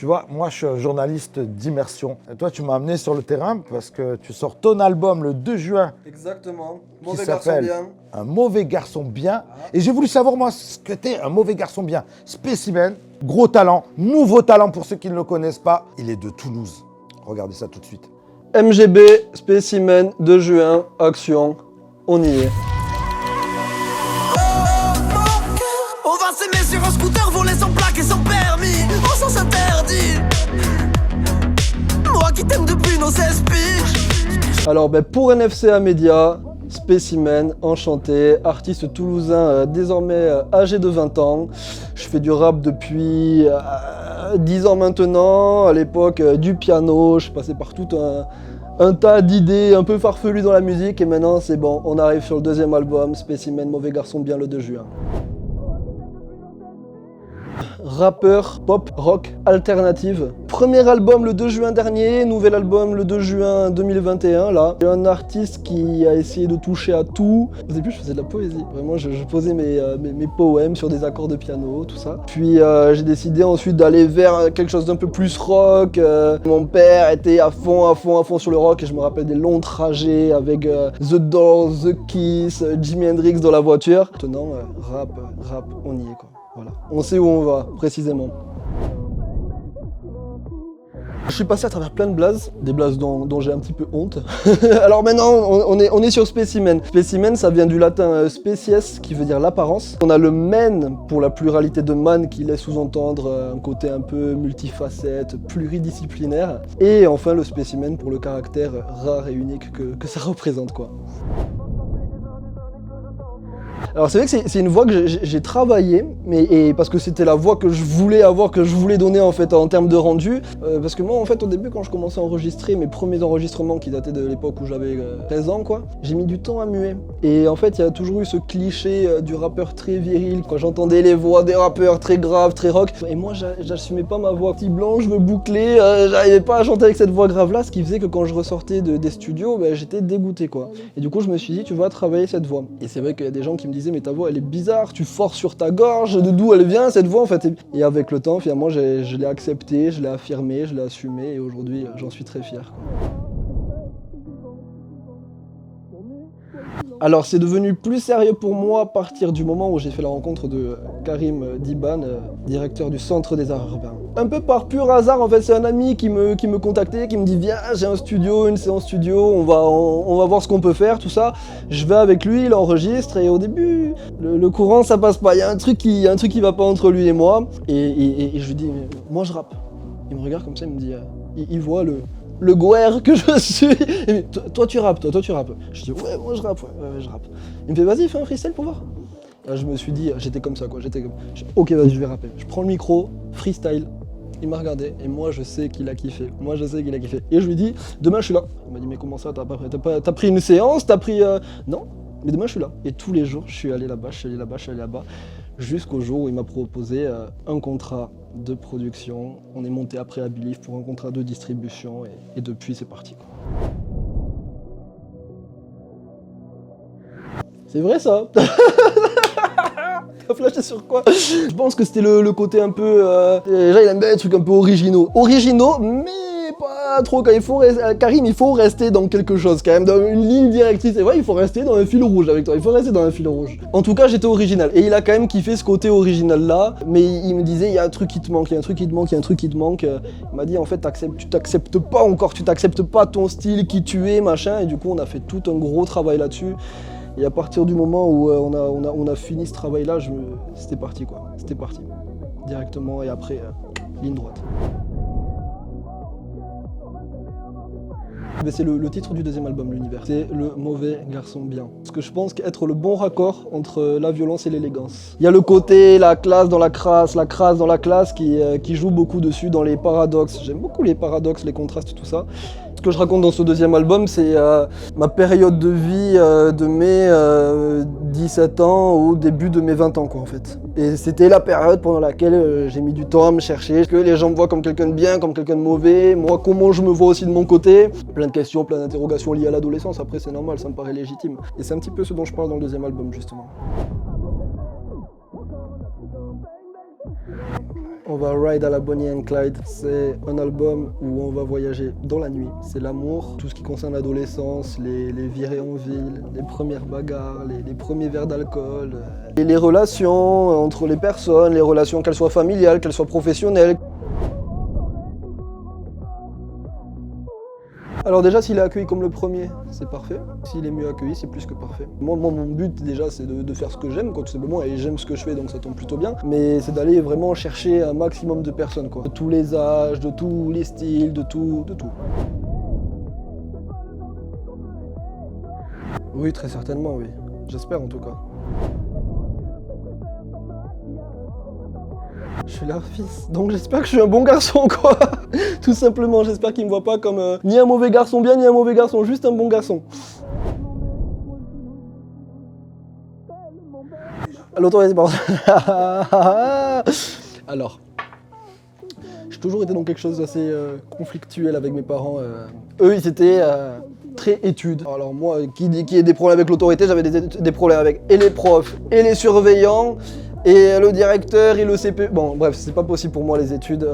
Tu vois, moi, je suis un journaliste d'immersion. Et toi, tu m'as amené sur le terrain parce que tu sors ton album le 2 juin. Exactement. Qui Mauvais garçon s'appelle bien. Un mauvais garçon bien. Et j'ai voulu savoir, moi, ce que t'es un mauvais garçon bien. Spécimen, gros talent, nouveau talent pour ceux qui ne le connaissent pas. Il est de Toulouse. Regardez ça tout de suite. MGB, spécimen, 2 juin, action, on y est. On va s'aimer sur un scooter volé sans plaque et sans permis, en sens interdit. Moi qui t'aime depuis nos 16 piges. Alors pour NFCA Media, spécimen, enchanté, artiste toulousain désormais âgé de 20 ans. Je fais du rap depuis 10 ans maintenant, à l'époque du piano, je passais par tout un tas d'idées un peu farfelues dans la musique et maintenant c'est bon, on arrive sur le deuxième album, Spécimen, mauvais garçon bien le 2 juin. Rappeur, pop, rock, alternative. Premier album le 2 juin dernier, nouvel album le 2 juin 2021 là. J'ai un artiste qui a essayé de toucher à tout. Au début je faisais de la poésie, vraiment je posais mes poèmes sur des accords de piano, tout ça. Puis j'ai décidé ensuite d'aller vers quelque chose d'un peu plus rock. Mon père était à fond sur le rock et je me rappelle des longs trajets avec The Doors, The Kiss, Jimi Hendrix dans la voiture. Maintenant rap, on y est quoi. Voilà. On sait où on va, précisément. Je suis passé à travers plein de blazes, des blazes dont j'ai un petit peu honte. Alors maintenant, on est sur spécimen. Spécimen, ça vient du latin species, qui veut dire l'apparence. On a le men pour la pluralité de man, qui laisse sous-entendre un côté un peu multifacette, pluridisciplinaire. Et enfin le spécimen pour le caractère rare et unique que ça représente, quoi. Alors c'est vrai que c'est une voix que j'ai travaillé, et parce que c'était la voix que je voulais avoir, que je voulais donner en fait en termes de rendu. Parce que moi en fait au début quand je commençais à enregistrer mes premiers enregistrements qui dataient de l'époque où j'avais 13 ans quoi, j'ai mis du temps à muer. Et en fait il y a toujours eu ce cliché du rappeur très viril, quand j'entendais les voix des rappeurs très graves, très rock. Et moi j'assumais pas ma voix petit blanc, je me bouclais, j'arrivais pas à chanter avec cette voix grave là, ce qui faisait que quand je ressortais des studios, j'étais dégoûté quoi. Et du coup je me suis dit tu vas travailler cette voix. Et c'est vrai qu'il y a des gens qui me disaient mais ta voix elle est bizarre, tu forces sur ta gorge, d'où elle vient cette voix en fait. Et avec le temps finalement je l'ai accepté, je l'ai affirmé, je l'ai assumé et aujourd'hui j'en suis très fier quoi. Alors c'est devenu plus sérieux pour moi à partir du moment où j'ai fait la rencontre de Karim Diban, directeur du Centre des Arts Urbains. Un peu par pur hasard en fait, c'est un ami qui me contactait, qui me dit viens j'ai un studio, une séance studio, on va voir ce qu'on peut faire, tout ça. Je vais avec lui, il enregistre et au début le courant ça passe pas, il y a un truc qui va pas entre lui et moi. Et je lui dis moi je rappe. Il me regarde comme ça, il me dit il voit le gouer que je suis. Et toi tu rappes, toi tu rappes. Je dis ouais moi je rappe, ouais, je rappe. Il me fait vas-y fais un freestyle pour voir. Là, je me suis dit, j'étais comme ça quoi, ok vas-y je vais rapper. Je prends le micro, freestyle. Il m'a regardé et moi je sais qu'il a kiffé. Et je lui dis demain je suis là. Il m'a dit mais comment ça t'as pris une séance, t'as pris non. Mais demain je suis là. Et tous les jours je suis allé là-bas, jusqu'au jour où il m'a proposé un contrat de production. On est monté après à Believe pour un contrat de distribution et depuis c'est parti quoi. C'est vrai ça. T'as flashé sur quoi? Je pense que c'était le côté un peu... déjà il aime bien les trucs un peu originaux. Originaux, mais pas trop. Quand il faut Karim, il faut rester dans quelque chose quand même, dans une ligne directrice. Et ouais, il faut rester dans un fil rouge avec toi. Il faut rester dans un fil rouge. En tout cas, j'étais original. Et il a quand même kiffé ce côté original là. Mais il me disait, il y a un truc qui te manque, il y a un truc qui te manque. Il m'a dit, en fait, tu t'acceptes pas ton style, qui tu es, machin. Et du coup, on a fait tout un gros travail là-dessus. Et à partir du moment où on a fini ce travail-là, c'était parti quoi. C'était parti. Directement et après, ligne droite. C'est le titre du deuxième album, l'univers. C'est le mauvais garçon bien. Parce que je pense qu'être le bon raccord entre la violence et l'élégance. Il y a le côté, la classe dans la crasse, la crasse dans la classe qui joue beaucoup dessus dans les paradoxes. J'aime beaucoup les paradoxes, les contrastes, tout ça. Ce que je raconte dans ce deuxième album, c'est ma période de vie de mes 17 ans au début de mes 20 ans, quoi, en fait. Et c'était la période pendant laquelle j'ai mis du temps à me chercher, que les gens me voient comme quelqu'un de bien, comme quelqu'un de mauvais, moi comment je me vois aussi de mon côté. Plein de questions, plein d'interrogations liées à l'adolescence, après c'est normal, ça me paraît légitime. Et c'est un petit peu ce dont je parle dans le deuxième album, justement. On va ride à la Bonnie and Clyde. C'est un album où on va voyager dans la nuit. C'est l'amour, tout ce qui concerne l'adolescence, les virées en ville, les premières bagarres, les premiers verres d'alcool. Et les relations entre les personnes, les relations qu'elles soient familiales, qu'elles soient professionnelles. Alors déjà, s'il est accueilli comme le premier, c'est parfait. S'il est mieux accueilli, c'est plus que parfait. Moi mon but déjà, c'est de faire ce que j'aime, quoi, tout simplement, et j'aime ce que je fais, donc ça tombe plutôt bien. Mais c'est d'aller vraiment chercher un maximum de personnes, quoi. De tous les âges, de tous les styles, de tout. Oui, très certainement, oui. J'espère en tout cas. Je suis leur fils, donc j'espère que je suis un bon garçon, quoi. Tout simplement, j'espère qu'ils me voient pas comme ni un mauvais garçon bien, ni un mauvais garçon, juste un bon garçon. L'autorité, pardon. Alors, j'ai toujours été dans quelque chose d'assez conflictuel avec mes parents. Eux, ils étaient très études. Alors moi, qui ait des problèmes avec l'autorité, j'avais des problèmes avec et les profs, et les surveillants, et le directeur et le CPE. Bon, bref, c'est pas possible pour moi les études.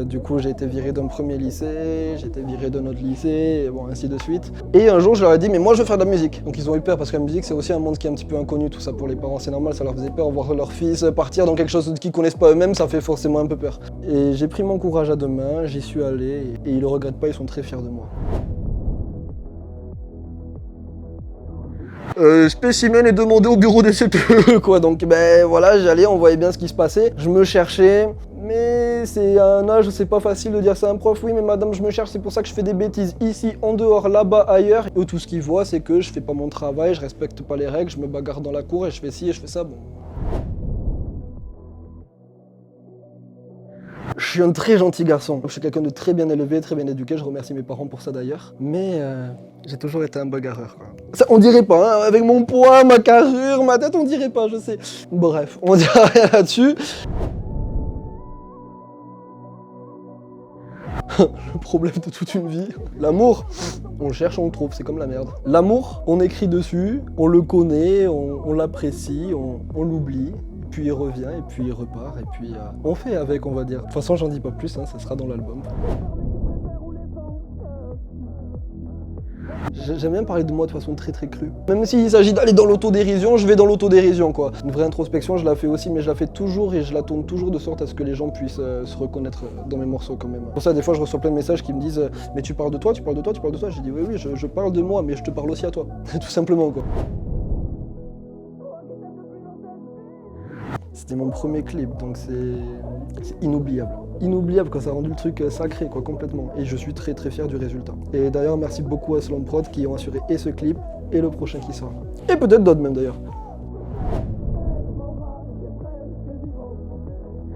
Du coup, j'ai été viré d'un premier lycée, j'ai été viré d'un autre lycée, et bon, ainsi de suite. Et un jour, je leur ai dit, mais moi, je veux faire de la musique. Donc, ils ont eu peur parce que la musique, c'est aussi un monde qui est un petit peu inconnu, tout ça pour les parents. C'est normal, ça leur faisait peur voir leur fils partir dans quelque chose qu'ils connaissent pas eux-mêmes, ça fait forcément un peu peur. Et j'ai pris mon courage à deux mains, j'y suis allé, et ils le regrettent pas, ils sont très fiers de moi. Spécimen est demandé au bureau des CPE, quoi. Donc ben voilà, j'allais, on voyait bien ce qui se passait. Je me cherchais, mais c'est à un âge où c'est pas facile de dire ça à un prof. Oui, mais madame, je me cherche, c'est pour ça que je fais des bêtises ici, en dehors, là-bas, ailleurs. Eux, tout ce qu'ils voient, c'est que je fais pas mon travail, je respecte pas les règles, je me bagarre dans la cour et je fais ci et je fais ça. Bon. Je suis un très gentil garçon. Je suis quelqu'un de très bien élevé, très bien éduqué. Je remercie mes parents pour ça d'ailleurs. Mais j'ai toujours été un bagarreur, quoi. Ça, on dirait pas, hein, avec mon poids, ma carrure, ma tête, on dirait pas, je sais. Bref, on dira rien là-dessus. Le problème de toute une vie. L'amour, on le cherche, on le trouve, c'est comme la merde. L'amour, on écrit dessus, on le connaît, on l'apprécie, on l'oublie. Puis il revient, et puis il repart, et puis on fait avec, on va dire. De toute façon, j'en dis pas plus, hein, ça sera dans l'album. J'aime bien parler de moi de façon très très crue. Même s'il s'agit d'aller dans l'autodérision, je vais dans l'autodérision, quoi. Une vraie introspection, je la fais aussi, mais je la fais toujours et je la tourne toujours de sorte à ce que les gens puissent se reconnaître dans mes morceaux quand même. Pour ça, des fois, je reçois plein de messages qui me disent « Mais tu parles de toi, tu parles de toi, tu parles de toi ?» J'ai dit « Oui, je parle de moi, mais je te parle aussi à toi. » Tout simplement, quoi. C'était mon premier clip, donc c'est inoubliable. Inoubliable, quoi, ça a rendu le truc sacré, quoi, complètement. Et je suis très très fier du résultat. Et d'ailleurs, merci beaucoup à Slum Prod qui ont assuré et ce clip et le prochain qui sort. Et peut-être d'autres même d'ailleurs.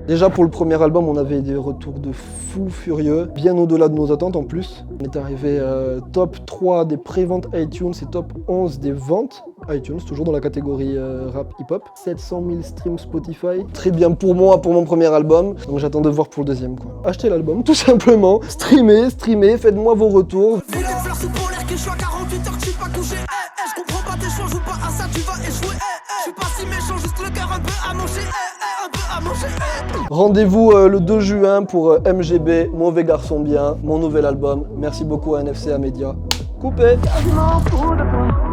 Déjà pour le premier album, on avait des retours de fous furieux, bien au-delà de nos attentes en plus. On est arrivé top 3 des préventes iTunes et top 11 des ventes iTunes, toujours dans la catégorie rap hip-hop. 700 000 streams Spotify, très bien pour moi, pour mon premier album. Donc j'attends de voir pour le deuxième, quoi. Achetez l'album, tout simplement. Streamez, faites-moi vos retours. Vu des fleurs sous polaire que je suis à 48 heures que je suis pas couché. Je comprends pas tes choix, joue pas à ça, tu vas échouer. Je suis pas si méchant, juste le cœur un peu amoché. Un peu amoché. Rendez-vous le 2 juin pour MGB, Mauvais Garçon Bien, mon nouvel album. Merci beaucoup à NFC à Média. Coupé. Je m'en fous de toi.